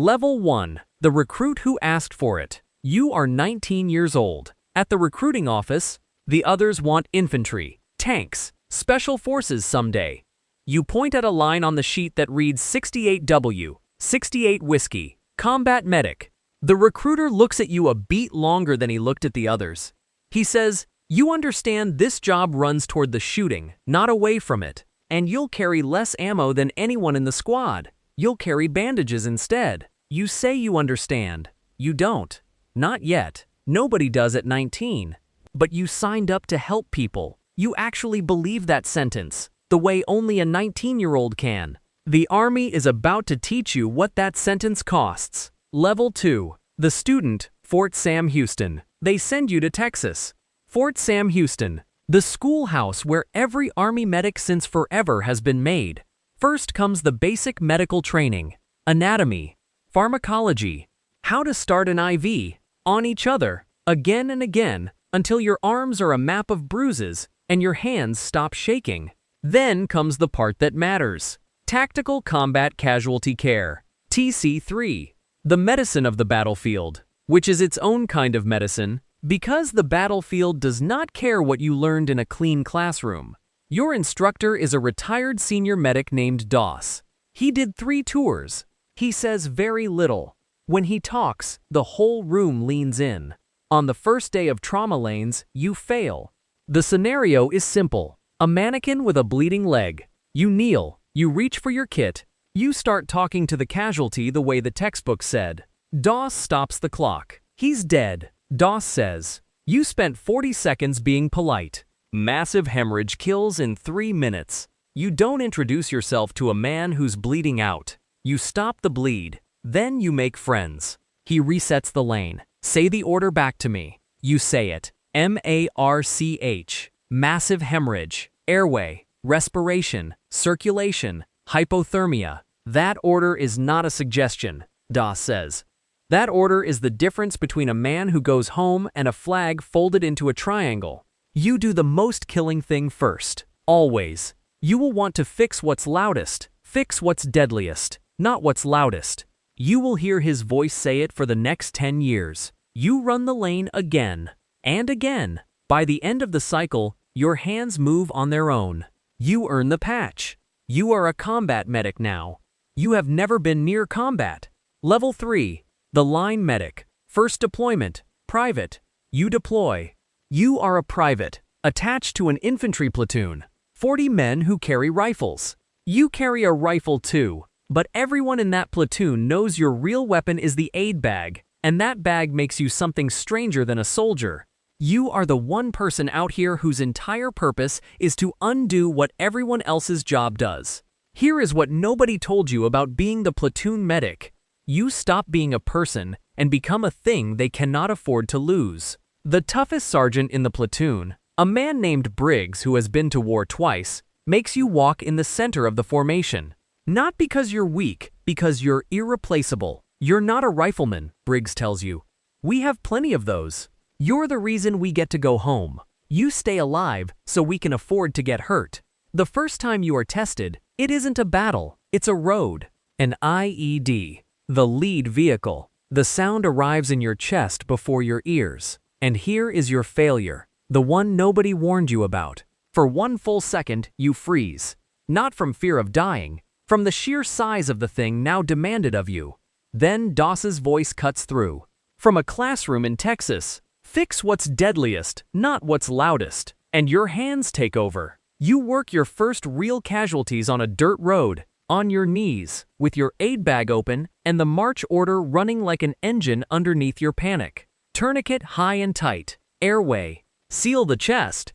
Level 1. The recruit who asked for it. You are 19 years old. At the recruiting office, the others want infantry, tanks, special forces someday. You point at a line on the sheet that reads 68W, 68 Whiskey, Combat Medic. The recruiter looks at you a beat longer than he looked at the others. He says, "You understand this job runs toward the shooting, not away from it, and you'll carry less ammo than anyone in the squad. You'll carry bandages instead." You say you understand. You don't. Not yet. Nobody does at 19. But you signed up to help people. You actually believe that sentence, the way only a 19-year-old can. The Army is about to teach you what that sentence costs. Level 2. The student, Fort Sam Houston. They send you to Texas. Fort Sam Houston, the schoolhouse where every Army medic since forever has been made. First comes the basic medical training, anatomy, pharmacology, how to start an IV, on each other, again and again, until your arms are a map of bruises and your hands stop shaking. Then comes the part that matters. Tactical Combat Casualty Care, TC3, the medicine of the battlefield, which is its own kind of medicine, because the battlefield does not care what you learned in a clean classroom. Your instructor is a retired senior medic named Doss. He did 3 tours. He says very little. When he talks, the whole room leans in. On the first day of trauma lanes, you fail. The scenario is simple. A mannequin with a bleeding leg. You kneel, you reach for your kit, you start talking to the casualty the way the textbook said. Doss stops the clock. He's dead. Doss says, "You spent 40 seconds being polite. Massive hemorrhage kills in 3 minutes. You don't introduce yourself to a man who's bleeding out. You stop the bleed. Then you make friends." He resets the lane. "Say the order back to me." You say it. MARCH. Massive hemorrhage. Airway. Respiration. Circulation. Hypothermia. That order is not a suggestion, Doss says. That order is the difference between a man who goes home and a flag folded into a triangle. You do the most killing thing first. Always. You will want to fix what's loudest. Fix what's deadliest, not what's loudest. You will hear his voice say it for the next 10 years. You run the lane again and again. By the end of the cycle, your hands move on their own. You earn the patch. You are a combat medic now. You have never been near combat. Level 3. The line medic. First deployment. Private. You deploy. You are a private, attached to an infantry platoon. 40 men who carry rifles. You carry a rifle too, but everyone in that platoon knows your real weapon is the aid bag, and that bag makes you something stranger than a soldier. You are the one person out here whose entire purpose is to undo what everyone else's job does. Here is what nobody told you about being the platoon medic. You stop being a person and become a thing they cannot afford to lose. The toughest sergeant in the platoon, a man named Briggs who has been to war twice, makes you walk in the center of the formation. Not because you're weak, because you're irreplaceable. You're not a rifleman, Briggs tells you. We have plenty of those. You're the reason we get to go home. You stay alive so we can afford to get hurt. The first time you are tested, it isn't a battle, it's a road. An IED. The lead vehicle. The sound arrives in your chest before your ears. And here is your failure, the one nobody warned you about. For 1 full second, you freeze. Not from fear of dying, from the sheer size of the thing now demanded of you. Then Doss's voice cuts through. From a classroom in Texas, fix what's deadliest, not what's loudest. And your hands take over. You work your first real casualties on a dirt road, on your knees, with your aid bag open and the march order running like an engine underneath your panic. Tourniquet high and tight. Airway. Seal the chest.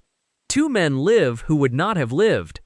2 men live who would not have lived.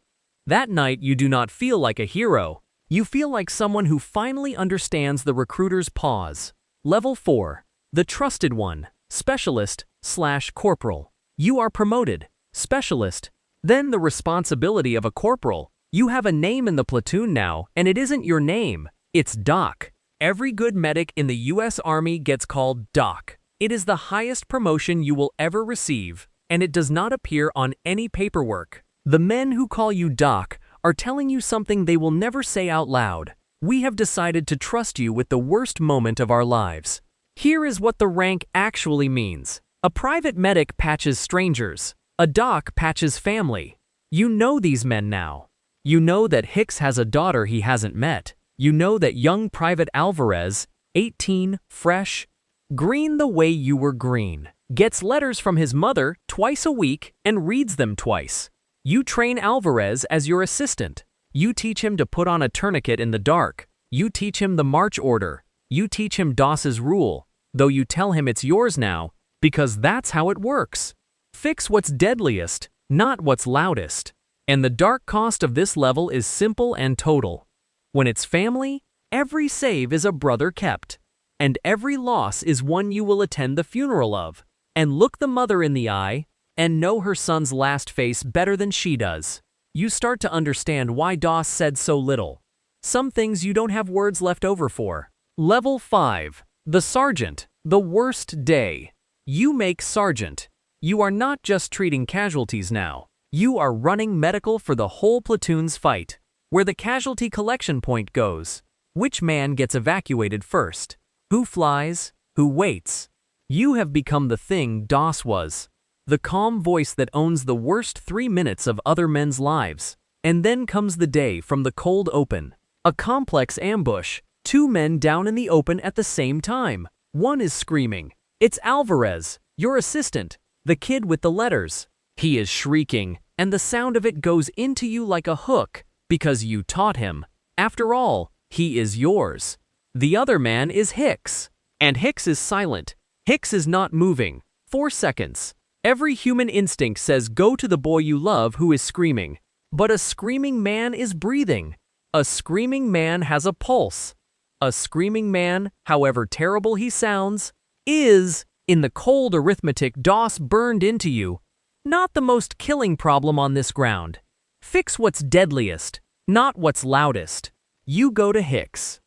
That night you do not feel like a hero. You feel like someone who finally understands the recruiter's pause. Level 4. The trusted one. Specialist/corporal. You are promoted. Specialist. Then the responsibility of a corporal. You have a name in the platoon now, and it isn't your name. It's Doc. Every good medic in the U.S. Army gets called Doc. It is the highest promotion you will ever receive, and it does not appear on any paperwork. The men who call you Doc are telling you something they will never say out loud. We have decided to trust you with the worst moment of our lives. Here is what the rank actually means. A private medic patches strangers. A doc patches family. You know these men now. You know that Hicks has a daughter he hasn't met. You know that young Private Alvarez, 18, fresh, green the way you were green, gets letters from his mother twice a week and reads them twice. You train Alvarez as your assistant. You teach him to put on a tourniquet in the dark. You teach him the march order. You teach him DOS's rule, though you tell him it's yours now, because that's how it works. Fix what's deadliest, not what's loudest. And the dark cost of this level is simple and total. When it's family, every save is a brother kept. And every loss is one you will attend the funeral of, and look the mother in the eye, and know her son's last face better than she does. You start to understand why DOS said so little. Some things you don't have words left over for. Level 5. The Sergeant. The worst day. You make Sergeant. You are not just treating casualties now. You are running medical for the whole platoon's fight. Where the casualty collection point goes. Which man gets evacuated first? Who flies? Who waits? You have become the thing DOS was. The calm voice that owns the worst 3 minutes of other men's lives. And then comes the day from the cold open. A complex ambush. 2 men down in the open at the same time. One is screaming. It's Alvarez, your assistant, the kid with the letters. He is shrieking, and the sound of it goes into you like a hook, because you taught him. After all, he is yours. The other man is Hicks. And Hicks is silent. Hicks is not moving. 4 seconds. Every human instinct says go to the boy you love who is screaming. But a screaming man is breathing. A screaming man has a pulse. A screaming man, however terrible he sounds, is, in the cold arithmetic DOS burned into you, not the most killing problem on this ground. Fix what's deadliest, not what's loudest. You go to Hicks,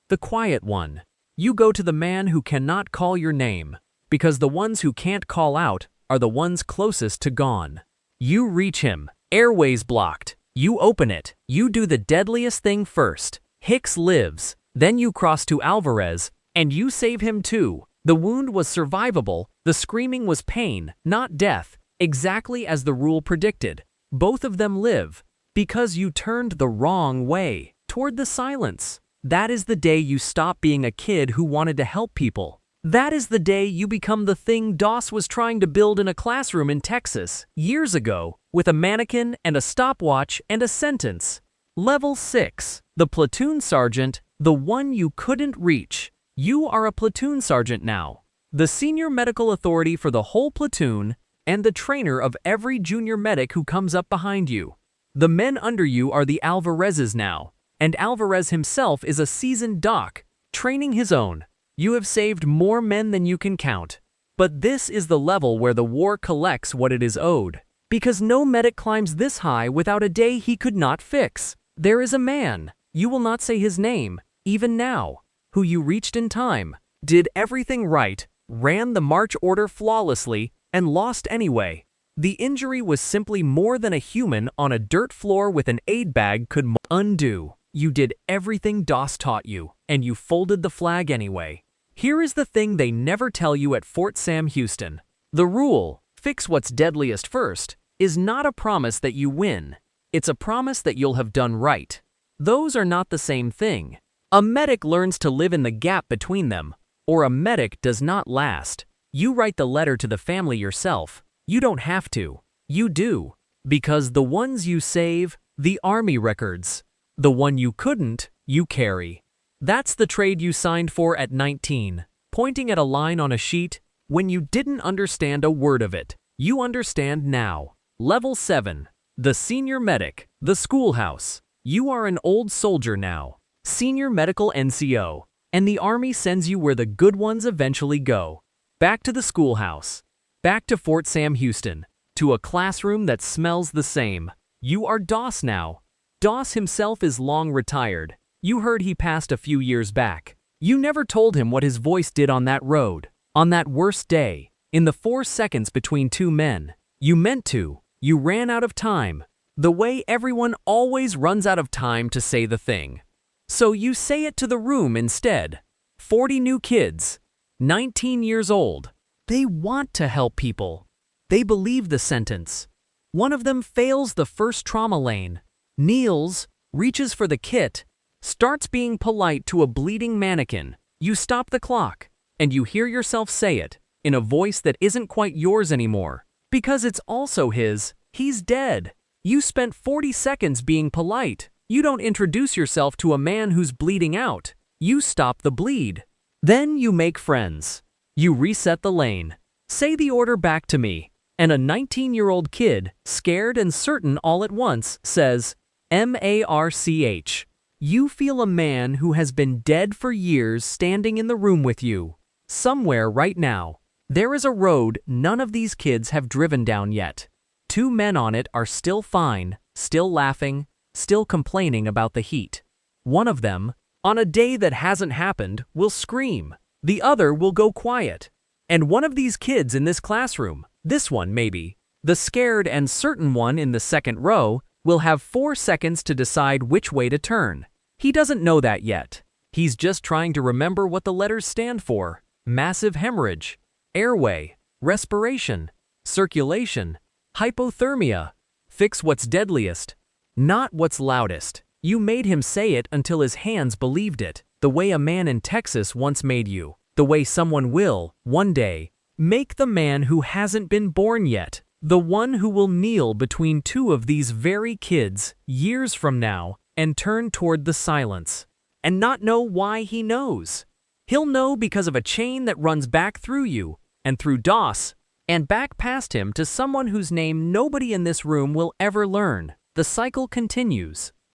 the quiet one. You go to the man who cannot call your name, because the ones who can't call out are the ones closest to gone. You reach him, airways blocked. You open it. You do the deadliest thing first. Hicks lives. Then you cross to Alvarez, and you save him too. The wound was survivable. The screaming was pain, not death, exactly as the rule predicted. Both of them live, because you turned the wrong way, toward the silence. That is the day you stop being a kid who wanted to help people. That is the day you become the thing DOS was trying to build in a classroom in Texas, years ago, with a mannequin and a stopwatch and a sentence. Level 6. The Platoon Sergeant, the one you couldn't reach. You are a platoon sergeant now. The senior medical authority for the whole platoon, and the trainer of every junior medic who comes up behind you. The men under you are the Alvarezes now, and Alvarez himself is a seasoned doc, training his own. You have saved more men than you can count. But this is the level where the war collects what it is owed. Because no medic climbs this high without a day he could not fix. There is a man, you will not say his name, even now, who you reached in time, did everything right, ran the march order flawlessly, and lost anyway. The injury was simply more than a human on a dirt floor with an aid bag could undo. You did everything DOS taught you, and you folded the flag anyway. Here is the thing they never tell you at Fort Sam Houston. The rule, fix what's deadliest first, is not a promise that you win. It's a promise that you'll have done right. Those are not the same thing. A medic learns to live in the gap between them, or a medic does not last. You write the letter to the family yourself. You don't have to. You do. Because the ones you save, the Army records. The one you couldn't, you carry. That's the trade you signed for at 19, pointing at a line on a sheet when you didn't understand a word of it. You understand now. Level 7. The Senior Medic. The Schoolhouse. You are an old soldier now. Senior Medical NCO. And the Army sends you where the good ones eventually go. Back to the schoolhouse. Back to Fort Sam Houston. To a classroom that smells the same. You are DOS now. DOS himself is long retired. You heard he passed a few years back. You never told him what his voice did on that road. On that worst day. In the 4 seconds between 2 men. You meant to. You ran out of time. The way everyone always runs out of time to say the thing. So you say it to the room instead. 40 new kids, 19 years old. They want to help people. They believe the sentence. One of them fails the first trauma lane, kneels, reaches for the kit, starts being polite to a bleeding mannequin. You stop the clock, and you hear yourself say it, in a voice that isn't quite yours anymore. Because it's also his. He's dead. You spent 40 seconds being polite. You don't introduce yourself to a man who's bleeding out. You stop the bleed. Then you make friends. You reset the lane. Say the order back to me. And a 19-year-old kid, scared and certain all at once, says, "MARCH." You feel a man who has been dead for years standing in the room with you. Somewhere right now, there is a road none of these kids have driven down yet. 2 men on it are still fine, still laughing, still complaining about the heat. One of them, on a day that hasn't happened, will scream. The other will go quiet. And one of these kids in this classroom, this one maybe, the scared and certain one in the second row, will have 4 seconds to decide which way to turn. He doesn't know that yet. He's just trying to remember what the letters stand for. Massive hemorrhage, airway, respiration, circulation, hypothermia. Fix what's deadliest, not what's loudest. You made him say it until his hands believed it, the way a man in Texas once made you, the way someone will, one day, make the man who hasn't been born yet, the one who will kneel between 2 of these very kids, years from now, and turn toward the silence, and not know why he knows. He'll know because of a chain that runs back through you, and through DOS, and back past him to someone whose name nobody in this room will ever learn. The cycle continues.